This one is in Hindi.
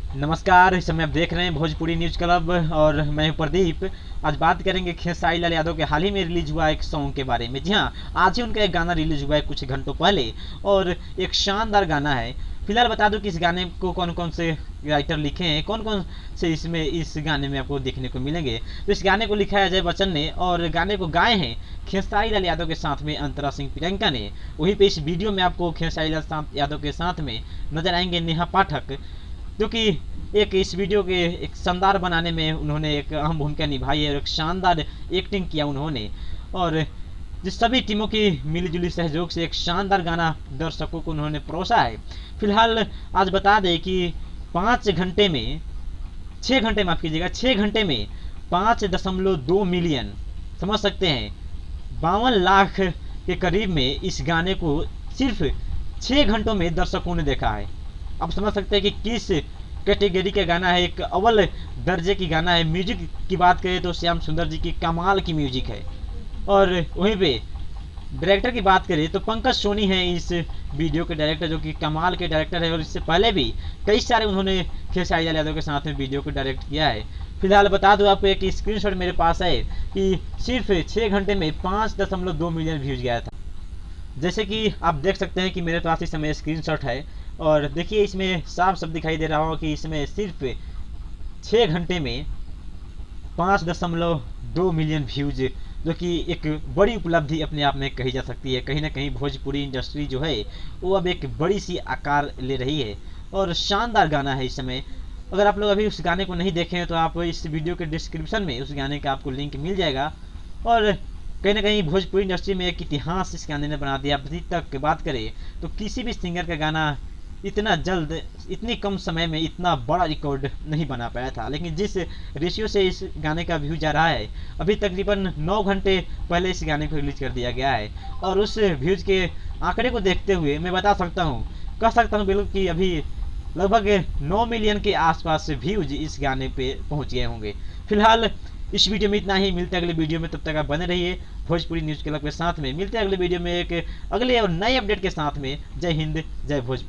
नमस्कार। इस समय आप देख रहे हैं भोजपुरी न्यूज क्लब और मैं हूं प्रदीप। आज बात करेंगे खेसारी लाल यादव के हाल ही में रिलीज हुआ एक सॉन्ग के बारे में। जी हाँ, आज ही उनका एक गाना रिलीज हुआ है कुछ घंटों पहले और एक शानदार गाना है। फिलहाल बता दूं कि इस गाने को कौन कौन से राइटर लिखे हैं, कौन कौन से इसमें इस गाने में आपको देखने को मिलेंगे। तो इस गाने को लिखा है अजय बच्चन ने और गाने को गाए हैं खेसारी लाल यादव के साथ में अंतरा सिंह प्रियंका ने। वहीं पे इस वीडियो में आपको खेसारी लाल यादव के साथ में नजर आएंगे नेहा पाठक, जो कि एक इस वीडियो के एक शानदार बनाने में उन्होंने एक अहम भूमिका निभाई है और एक शानदार एक्टिंग किया उन्होंने। और जिस सभी टीमों की मिलीजुली सहयोग से एक शानदार गाना दर्शकों को उन्होंने परोसा है। फिलहाल आज बता दें कि 5 घंटे में 6 घंटे माफ कीजिएगा 6 घंटे में 5.2 मिलियन, समझ सकते हैं 52 लाख के करीब में इस गाने को सिर्फ 6 घंटों में दर्शकों ने देखा है। आप समझ सकते हैं कि किस कैटेगरी का गाना है, एक अव्वल दर्जे की गाना है। म्यूजिक की बात करें तो श्याम सुंदर जी की कमाल की म्यूजिक है। और वहीं पे डायरेक्टर की बात करें तो पंकज सोनी है इस वीडियो के डायरेक्टर, जो कि कमाल के डायरेक्टर है और इससे पहले भी कई सारे उन्होंने खेसारी लाल यादव के साथ में वीडियो को डायरेक्ट किया है। फिलहाल बता दूं आपको एक स्क्रीनशॉट मेरे पास है कि सिर्फ 6 घंटे में 5.2 मिलियन व्यूज गया था। जैसे कि आप देख सकते हैं कि मेरे पास इस समय स्क्रीनशॉट है और देखिए इसमें साफ साफ दिखाई दे रहा हो कि इसमें सिर्फ 6 घंटे में 5.2 मिलियन व्यूज, जो कि एक बड़ी उपलब्धि अपने आप में कही जा सकती है। कहीं ना कहीं भोजपुरी इंडस्ट्री जो है वो अब एक बड़ी सी आकार ले रही है और शानदार गाना है इस समय। अगर आप लोग अभी उस गाने को नहीं देखे हैं तो आप इस वीडियो के डिस्क्रिप्शन में उस गाने का आपको लिंक मिल जाएगा। और कहीं ना कहीं भोजपुरी इंडस्ट्री में एक इतिहास इस गाने ने बना दिया। अभी तक बात करें तो किसी भी सिंगर का गाना इतना जल्द इतनी कम समय में इतना बड़ा रिकॉर्ड नहीं बना पाया था, लेकिन जिस रेशियो से इस गाने का व्यू जा रहा है, अभी तकरीबन 9 घंटे पहले इस गाने को रिलीज कर दिया गया है। और उस व्यूज के आंकड़े को देखते हुए मैं बता सकता हूँ, कह सकता हूँ बिल्कुल कि अभी लगभग 9 मिलियन के आसपास व्यूज इस गाने पे पहुँच गए होंगे। फिलहाल इस वीडियो में इतना ही। मिलते हैं अगले वीडियो में, तब तक आप बने रहिए भोजपुरी न्यूज क्लब के साथ में। मिलते हैं अगले वीडियो में एक अगले और नए अपडेट के साथ में। जय हिंद, जय भोजपुरी।